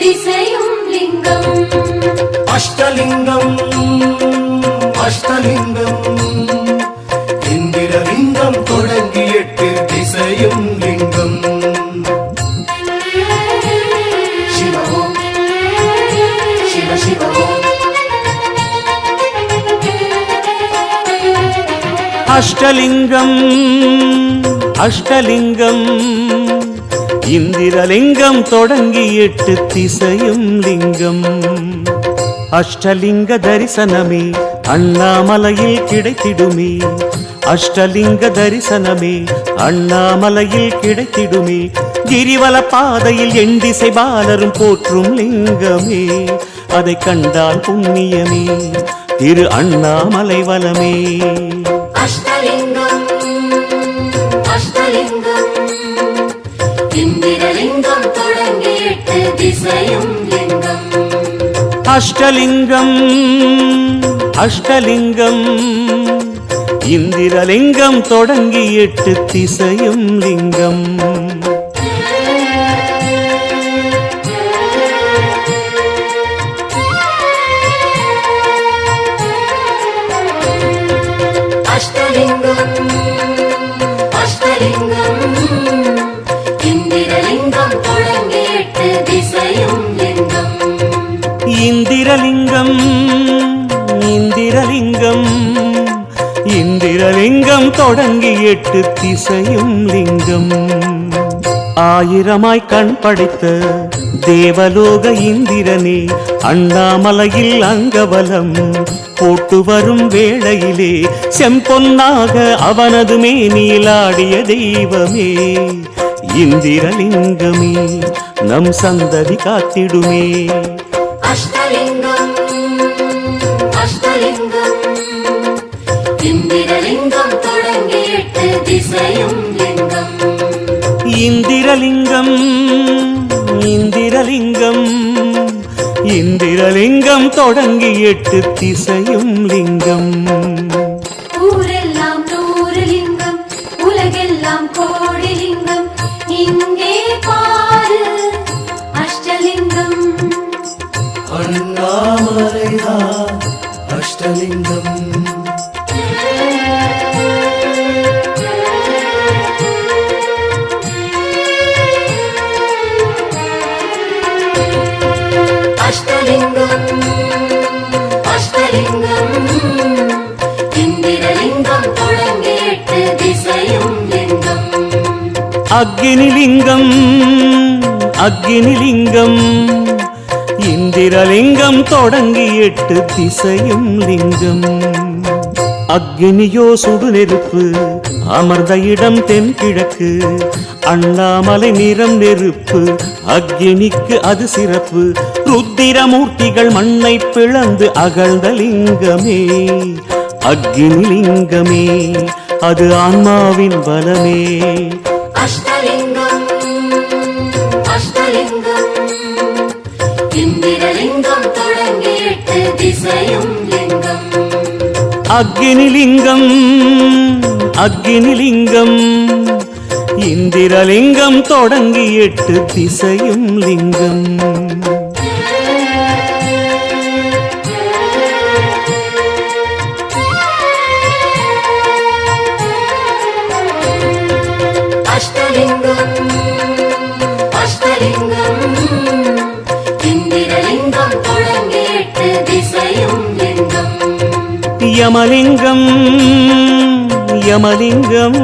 திசையும் லிங்கம். அஷ்டலிங்கம் அஷ்டலிங்கம் இந்திரலிங்கம் தொடங்கி 8 திசையும் லிங்கம். சிவம் சிவ சிவம். அஷ்டலிங்கம் அஷ்டலிங்கம் இந்திரலிங்கம் தொடங்கி 8 திசையும் லிங்கம். அஷ்டலிங்க தரிசனமே அண்ணாமலையில் கிடைத்திடுமே. அஷ்டலிங்க தரிசனமே அண்ணாமலையில் கிடைத்திடுமே. கிரிவல பாதையில் எண்டிசை பாலரும் போற்றும் லிங்கமே. அதை கண்டால் புண்ணியமே திரு அண்ணாமலை வலமே. அஷ்டலிங்கம் அஷ்டலிங்கம் இந்திரலிங்கம் தொடங்கி 8 திசையும் லிங்கம். அஷ்டலிங்கம் அஷ்டலிங்கம் இந்திரலிங்கம் தொடங்கி 8 திசையும் லிங்கம். அஷ்டலிங்கம் அஷ்டலிங்கம் இந்திரலிங்கம் தொடங்கி 8 திசையும் லிங்கம். இந்திரலிங்கம் இந்திரலிங்கம் இந்திரலிங்கம் தொடங்கி 8 திசையும் லிங்கம். ஆயிரமாய் கண் படைத்த தேவலோக இந்திரனே அண்ணாமலையில் அங்கவலம் போட்டு வரும் வேளையிலே செம்பொன்னாக அவனது மேனிலாடிய தெய்வமே. இந்திரலிங்கமே நம் சந்ததி காத்திடுமே. அஷ்டலிங்கம் அஷ்டலிங்கம் இந்திரலிங்கம் தொடங்கி 8 திசையும் லிங்கம். இந்திரலிங்கம் இந்திரலிங்கம் இந்திரலிங்கம் தொடங்கி 8 திசையும் லிங்கம். ஊரெல்லாம் 100 லிங்கம் உலகெல்லாம் கோடி லிங்கம். இங்கே பாரு அஷ்டலிங்கம். அண்ணாமலைதான் அஷ்டலிங்கம். அஷ்டலிங்கம் அஷ்டலிங்கம் இந்திரலிங்கம் தொடங்கி 8 திசையும் லிங்கம். அக்னிலிங்கம் அக்னிலிங்கம் இந்திரலிங்கம் தொடங்கி 8 திசையும் லிங்கம். அக்னியோ சுடு நெருப்பு அமர்ந்த இடம் தென்கிழக்கு. அண்ணாமலை நிறம் நெருப்பு அக்னிக்கு அது சிறப்பு. ருத்திரமூர்த்திகள் மண்ணை பிளந்து அகழ்ந்த லிங்கமே. அக்னிலிங்கமே அது ஆன்மாவின் பலமே. அஷ்டலிங்கம் அஷ்டலிங்கம் இந்திரலிங்கம் தொடங்கி 8 திசையும் லிங்கம். அக்னிலிங்கம் அக்னிலிங்கம் இந்திரலிங்கம் தொடங்கி 8 திசையும் லிங்கம். அஷ்டலிங்கம் அஷ்டலிங்கம் இந்திரலிங்கம் தொடங்கி 8 திசையும் லிங்கம். யமலிங்கம் யமலிங்கம்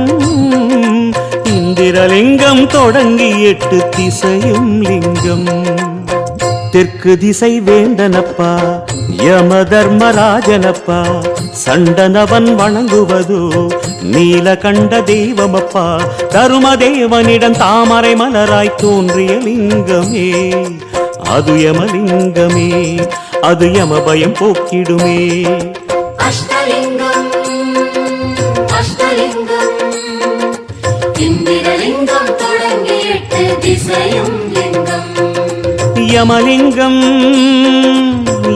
இந்திரலிங்கம் தொடங்கி 8 திசையும் லிங்கம். தெற்கு திசை வேந்தனப்பா யம தர்மராஜனப்பா. சண்டனவன் வணங்குவதோ நீலகண்ட தெய்வமப்பா. தருமதேவனிடம் தாமரை மலராய் தோன்றிய லிங்கமே. அது யமலிங்கமே அது யம பயம் போக்கிடுமே. அஷ்டலிங்கம் அஷ்டலிங்கம் இந்திரலிங்கம் தொடங்கி 8 திசையும் லிங்கம். யமலிங்கம்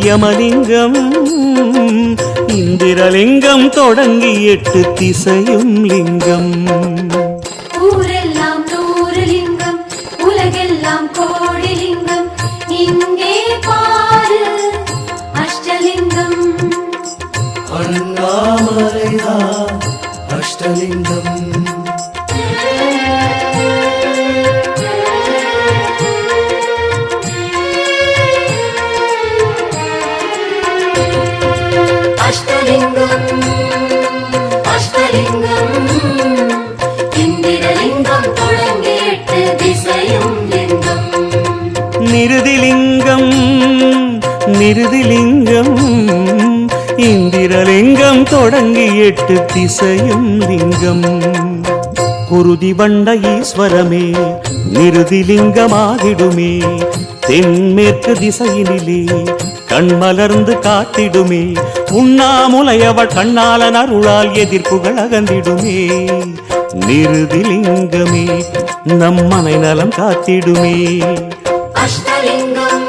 யமலிங்கம் இந்திரலிங்கம் தொடங்கி 8 திசையும் லிங்கம். ஊரெல்லாம் 100 லிங்கம் உலகெல்லாம் கோடி லிங்கம். இங்கே தொடங்கி 8 திசையும் லிங்கம். குருதி வண்ட ஈஸ்வரமே நிருதிலிங்கமாகிடுமே, தென்மேற்கு திசையினிலே கண்மலர்ந்து காத்திடுமே, உண்ணாமுலையவள் கண்ணாளன் அருளால் எதிர்ப்புகள் அகந்திடுமே. நிருதிலிங்கமே நம் மனை நலம் காத்திடுமே. அஷ்டலிங்கம்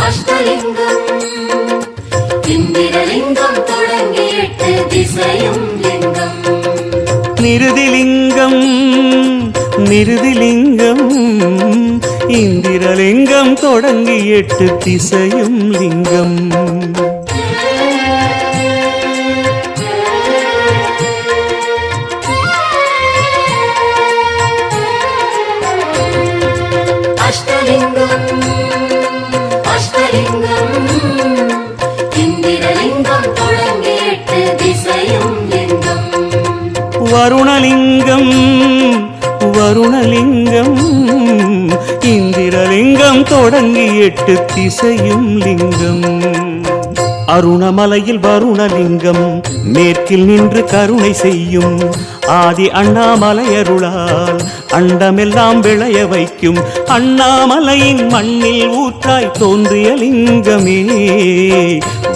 அஷ்டலிங்கம் இந்திரலிங்கம் தொடங்கி 8 திசையும் லிங்கம். நிருதிலிங்கம் நிருதிலிங்கம் இந்திரலிங்கம் தொடங்கி 8 திசையும் லிங்கம். அஷ்டலிங்கம் அஷ்டலிங்கம் இந்திரலிங்கம் தொடங்கி 8 திசையும் லிங்கம். வருணலிங்கம் வருணலிங்கம் இந்திரலிங்கம் தொடங்கி 8 திசையும் லிங்கம். அருணமலையில் வருணலிங்கம் மேற்கில் நின்று கருணை செய்யும், ஆதி அண்ணாமலையருளால் அண்டமெல்லாம் விளைய வைக்கும். அண்ணாமலையின் மண்ணில் ஊற்றாய் தோன்றிய லிங்கமே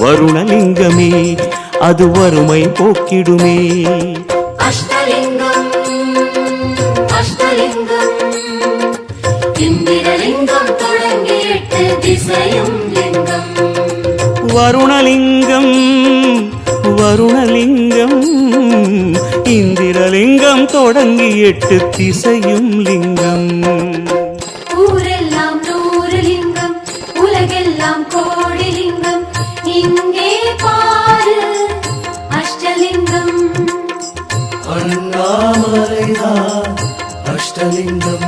வருணலிங்கமே, அது வறுமை போக்கிடுமே. அஷ்டலிங்கம் அஷ்டலிங்கம் இந்திரலிங்கம் தொடங்கி 8 திசையும் லிங்கம். வருணலிங்கம் வருணலிங்கம் இந்திரலிங்கம் தொடங்கி 8 திசையும் லிங்கம். ஊரெல்லாம் 100 லிங்கம், உலகெல்லாம் கோடி லிங்கம், இங்கே பாரு அஷ்டலிங்கம். அண்ணாமலைதான் அஷ்டலிங்கம்.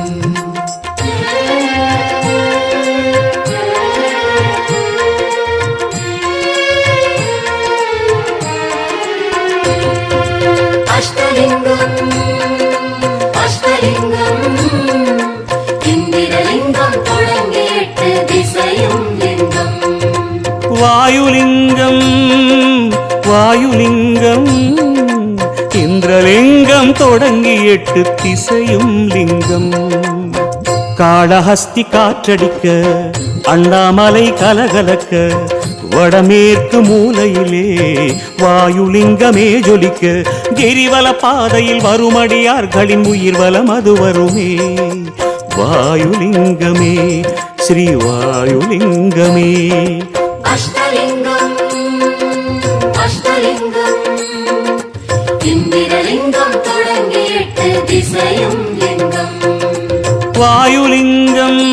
அஷ்டலிங்கம் அஷ்டலிங்கம் இந்திரலிங்கம் தொடங்கி 8 திசையும் லிங்கம். வாயுலிங்கம் வாயுலிங்கம் இந்திரலிங்கம் தொடங்கி 8 திசையும் லிங்கம். காளஹஸ்தி காற்றடிக்க அண்ணாமலை கலகலக்க, வடமேற்கு மூலையிலே வாயுலிங்கமே ஜொலிக்க, கிரிவல பாதையில் வருமடியார்களின் உயிர் வலம் அது வருமே. வாயுலிங்கமே ஸ்ரீ வாயுலிங்கமே. அஷ்டலிங்கம் அஷ்டலிங்கம் இந்திரலிங்கம் தொடங்கி 8 திசையும் லிங்கம். வாயுலிங்கம்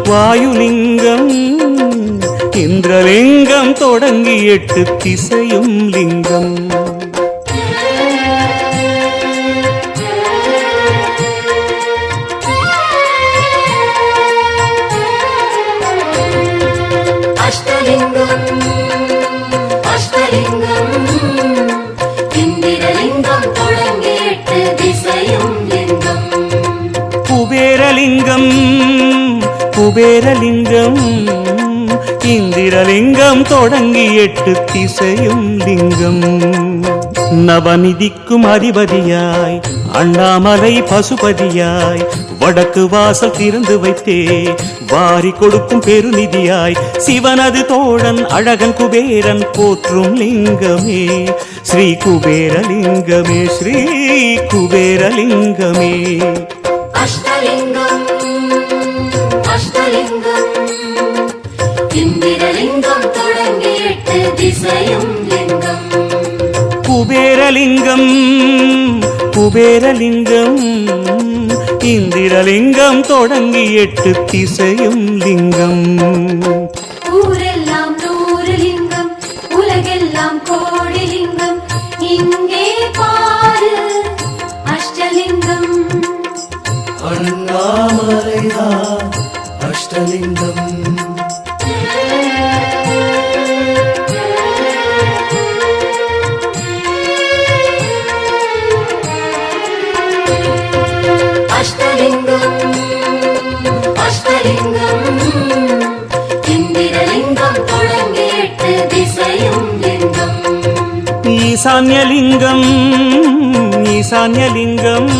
வாயுலிங்கம் இந்திரலிங்கம் தொடங்கி 8 திசையும் லிங்கம். அஷ்டலிங்கம் அஷ்டலிங்கம் இந்திரலிங்கம் தொடங்கி 8 திசையும் லிங்கம். குபேரலிங்கம் குபேரலிங்கம் இந்திரலிங்கம் தொடங்கி 8 திசையும் லிங்கம். நவநிதிக்கும் அதிபதியாய் அண்ணாமலை பசுபதியாய், வடக்கு வாசல் திறந்து வைத்தே வாரி கொடுக்கும் பெருநிதியாய், சிவனது தோழன் அழகன் குபேரன் போற்றும் லிங்கமே ஸ்ரீ குபேரலிங்கமே ஸ்ரீ குபேரலிங்கமே. அஷ்டலிங்கம் அஷ்டலிங்கம் இந்திரலிங்கம் தொடங்கி 8 திசையும் லிங்கம். குபேரலிங்கம் குபேரலிங்கம் இந்திரலிங்கம் தொடங்கி 8 திசையும் லிங்கம். ஊரெல்லாம் 100 லிங்கம், உலகெல்லாம் கோடி லிங்கம், இங்கே பாரு அஷ்டலிங்கம். அண்ணாமலைதான் அஷ்டலிங்கம். அஷ்டலிங்கம் அஷ்டலிங்கம் இந்திரலிங்கம் தொடங்கி 8 திசையும் லிங்கம். ஈசான்யலிங்கம் ஈசான்யலிங்கம்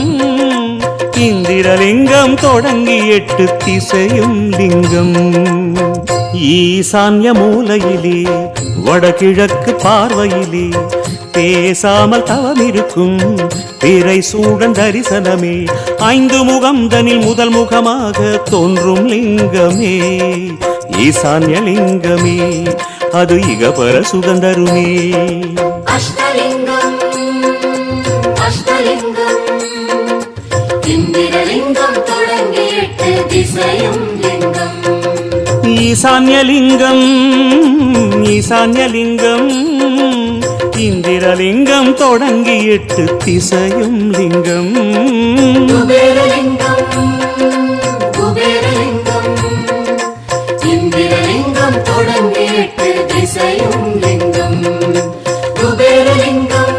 இந்திரலிங்கம் தொடங்கி 8 திசையும் லிங்கம். ஈசான்ய மூலையிலே வடகிழக்கு பார்வையிலே பேசாமல் தவமிருக்கும் பிறை சூழன் தரிசனமே. 5 முகம் தனில் முதல் முகமாக தோன்றும் லிங்கமே ஈசான்யலிங்கமே, அது இகபர சுகந்தருமே. அஷ்டலிங்கம் அஷ்டலிங்கம் இந்திரலிங்கம் தொடங்கி 8 திசையும் லிங்கம். ஈசான்யலிங்கம் ஈசான்யலிங்கம் இந்திரலிங்கம் தொடங்கி 8 திசையும் லிங்கம். குபேரலிங்கம் குபேரலிங்கம் இந்திரலிங்கம் தொடங்கி 8 திசையும் லிங்கம். குபேரலிங்கம்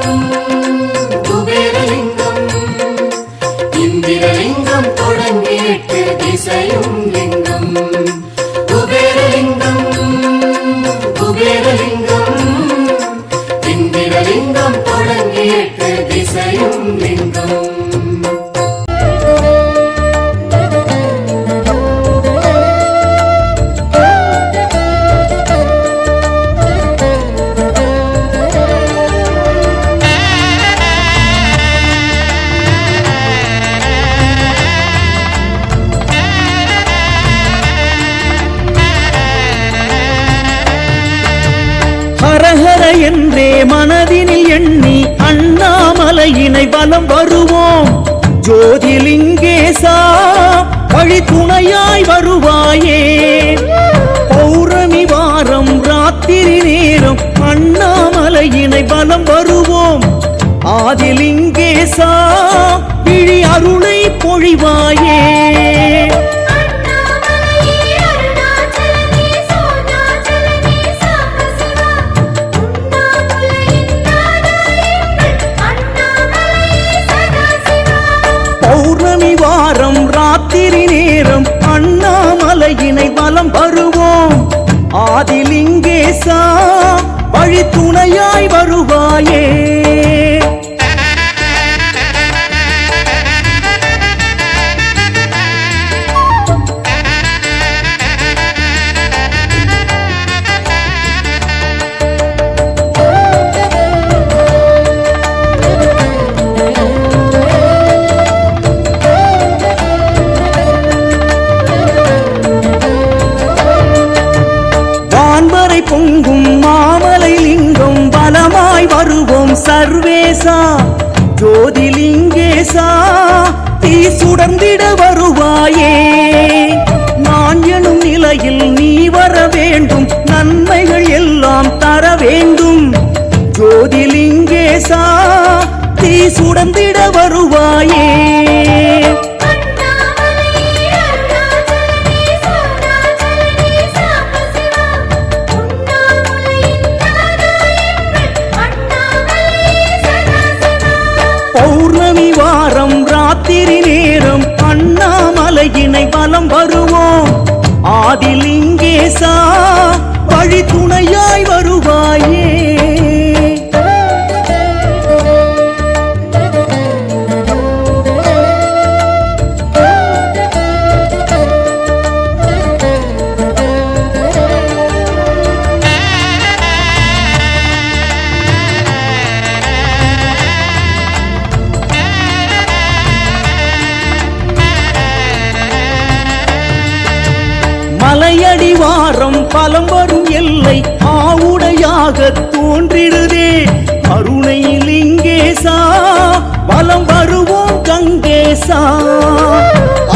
குபேரலிங்கம் இந்திரலிங்கம் தொடங்கி 8 திசையும் லிங்கம். குபேரலிங்கம் குபேரலிங்கம் இந்திரலிங்கம் தொடங்கி 8 திசையும் லிங்கம். ஹரஹர என்றே மனதினில் எண்ணி அண்ணாமலையினை வலம் வருவோம். ஜோதிலிங்கேசா வழி துணையாய் வருவாயே. பௌர்ணமி வாரம் ராத்திரி நேரம் அண்ணாமலையினை வலம் வருவோம். ஆதிலிங்கேசா விழி அருளை பொழிவாயே. பௌர்ணமி வாரம் ராத்திரி நேரம் அண்ணாமலையினை வலம் வருவோம். ஆதிலிங்கேசா வழி துணையாய் வருவாயே. பொங்கும் மாமலை லிங்கம் பலமாய் வருவோம் சர்வேசா. ஜோதிலிங்கேசா தீ சுடர்ந்திட வருவாயே. நான் எனும் நிலையில் நீ வர வேண்டும், நன்மைகள் எல்லாம் தர வேண்டும். ஜோதிலிங்கேசா தீ சுடர்ந்திட வருவாயே. பௌர்ணமி வாரம் ராத்திரி நேரம் அண்ணாமலையினை வலம் வருவோம். ஆதிலிங்கேசா வழி துணையாய் வருவாயே. மலையடிவாரம் பலம் வரும் எல்லை ஆவுடையாக தோன்றிடுதே. அருணை லிங்கேசா வலம் வருவோம் கங்கேசா.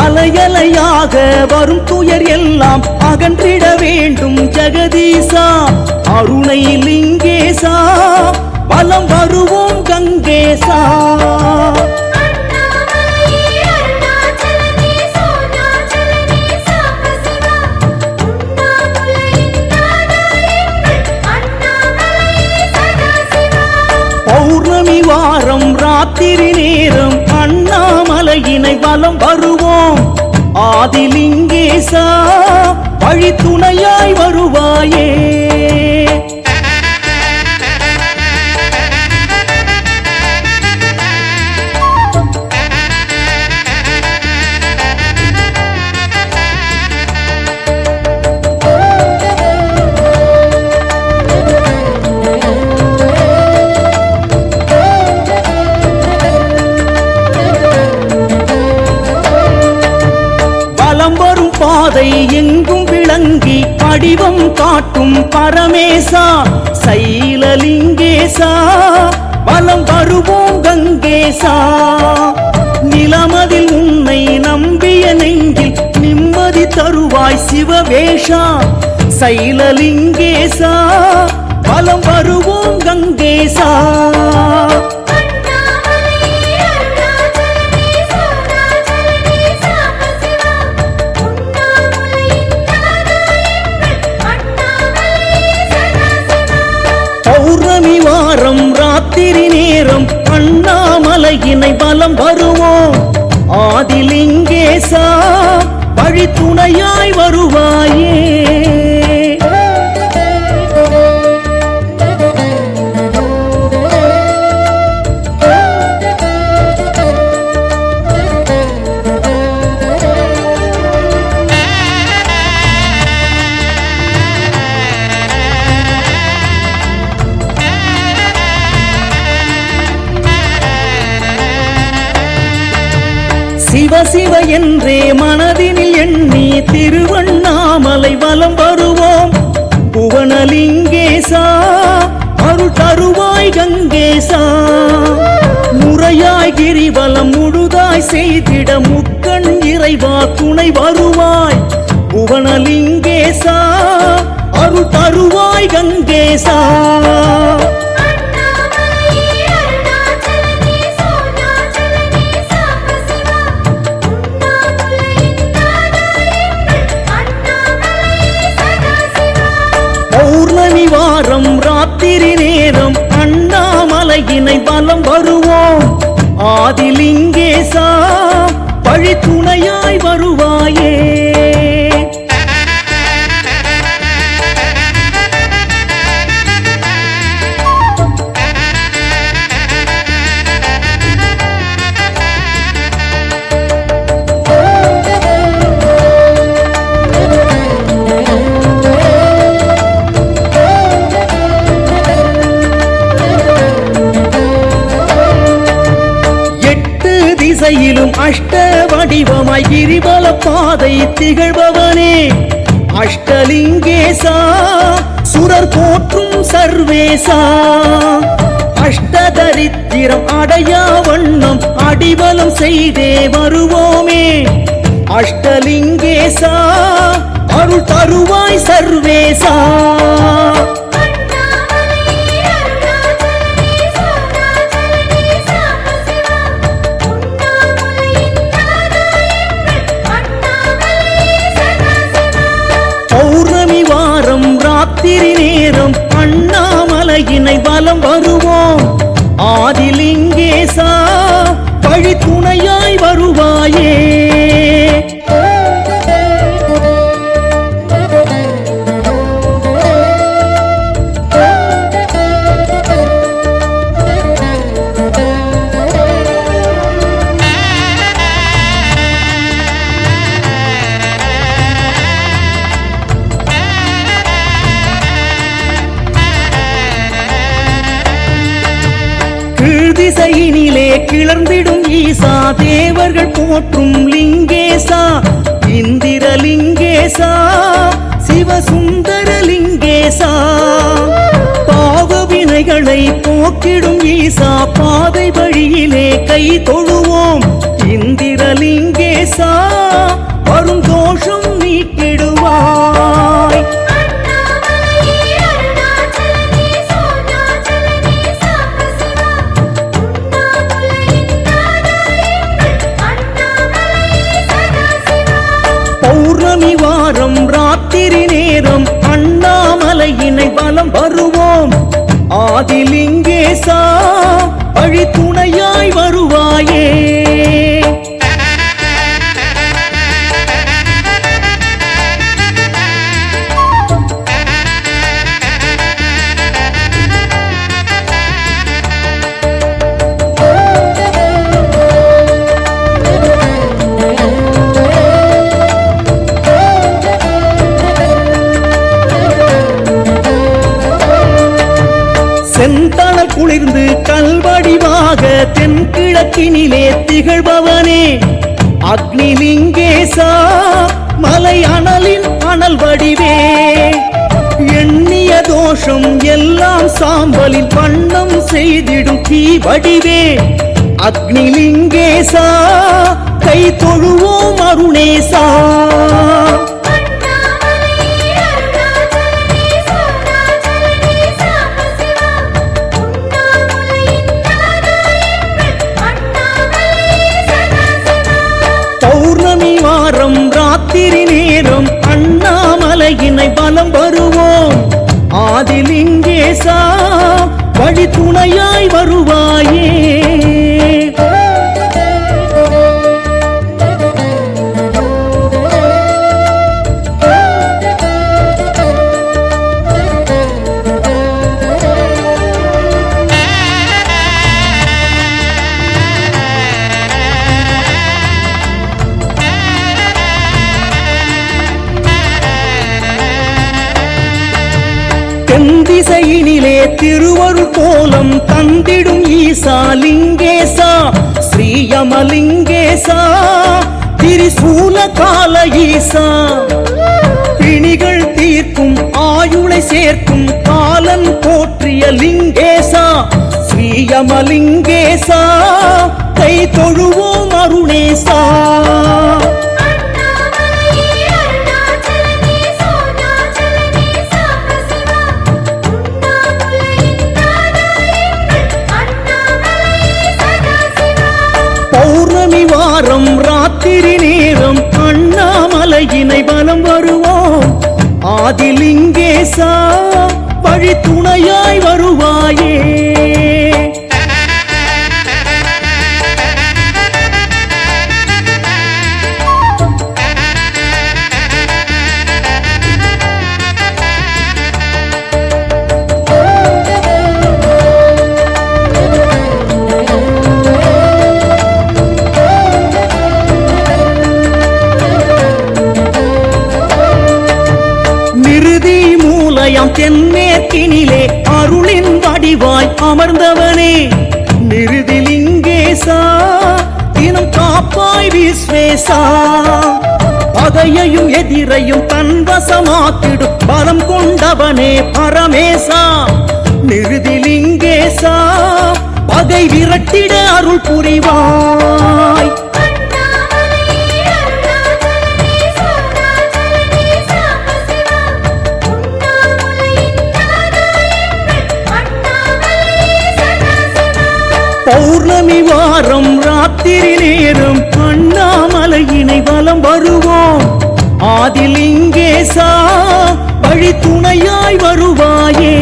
அலையலையாக வரும் துயர் எல்லாம் அகன்றிட வேண்டும் ஜெகதீசா. அருணை லிங்கேசா வலம் வருவோம் கங்கேசா. பௌர்ணமி வாரம் ராத்திரி நேரம் அண்ணாமலையினை வலம் வருவோம். ஆதிலிங்கேசா வழி துணையாய் வருவாயே. பாதை எங்கும் விளங்கி வடிவம் காட்டும் பரமேசா சைலலிங்கேசா வலம் வருவோம் கங்கேசா நிலமதில் உன்னை நம்பிய நெஞ்சில் நிம்மதி தருவாய் சிவவேஷா சைலலிங்கேசா வலம் வருவோம் கங்கேசா பௌர்ணமி வாரம் ராத்திரி நேரம் அண்ணாமலையினை வலம் வருவோம் ஆதிலிங்கேசா வழி துணையாய் வருவாயே சிவ சிவ என்றே மனதினில் எண்ணி திருவண்ணாமலை வலம் வருவோம் புவனலிங்கேசா அருள் தருவாய் கங்கேசா முறையாய் கிரிவலம் முழுதாய் செய்திட முக்கண் இறைவா துணை வருவாய் புவனலிங்கேசா அருள் தருவாய் கங்கேசா பௌர்ணமி வாரம் ராத்திரி நேரம் அண்ணாமலையினை வலம் வருவோம் ஆதிலிங்கேசா வழி துணையாய் வருவாயே திசையிலும் அஷ்ட வடிவமாய் கிரிவல பாதை திகழ்பவனே அஷ்டலிங்கேசா சுரர் போற்றும் சர்வேசா அஷ்டதரித்திரம் அடையா வண்ணம் அடிபலம் செய்தே வருவோமே அஷ்டலிங்கேசா அருள் தருவாய் சர்வேசா பௌர்ணமி வாரம் ராத்திரி நேரம் அண்ணாமலையினை வலம் வருவோம் ஆதிலிங்கேசா வழி துணையாய் வருவாயே திசையினிலே கிளர்ந்திடும் ஈசா தேவர்கள் போற்றும் லிங்கேசா இந்திரலிங்கேசா சிவசுந்தரலிங்கேசா பாவ வினைகளை போக்கிடும் ஈசா பாதை வழியிலே கை தொழுவோம் இந்திரலிங்கேசா வரும் தோஷம் நீக்கிடுவாய் பௌர்ணமி வாரம் ராத்திரி நேரம் அண்ணாமலையினை வலம் வருவோம் ஆதிலிங்கேசா வழி துணையாய் வருவாயே செந்தள குளிர்ந்து கல்வடிவாக தென்கிழக்கினிலே திகழ்பவனே அக்னிலிங்கேசா மலை அனலின் அனல் வடிவே எண்ணிய தோஷம் எல்லாம் சாம்பலின் வண்ணம் செய்திடும் தீ வடிவே அக்னிலிங்கேசா கை தொழுவோம் அருணேசா பௌர்ணமி வாரம் ராத்திரி நேரம் அண்ணாமலையினை பலம் வருவோம் ஆதிலிங்கேசா வழி துணையாய் வருவாயே திசையினிலே திருவருள் கோலம் தந்திடும் ஈசா லிங்கேசா ஸ்ரீயமலிங்கேசா திரிசூல கால ஈசா பிணிகள் தீர்க்கும் ஆயுளை சேர்க்கும் காலன் போற்றிய லிங்கேசா ஸ்ரீயமலிங்கேசா கை தொழுவோம் அருணேசா பௌர்ணமி வாரம் ராத்திரி நேரம் அண்ணாமலையினை பலம் வருவோம் ஆதிலிங்கேசா வழி துணையாய் வருவாயே தென்மேற்கினிலே அருளின் வடிவாய் அமர்ந்தவனே நிருதிலிங்கேசா தினம் காப்பாய் விஸ்வேசா பகையையும் எதிரையும் தன்வசமாக்கிடும் பலம் கொண்டவனே பரமேசா நிருதிலிங்கேசா பகை விரட்டிட அருள் புரிவாய் பௌர்ணமி வாரம் ராத்திரி நேரம் அண்ணாமலையினை வலம் வருவோம் ஆதிலிங்கேசா வழி துணையாய் வருவாயே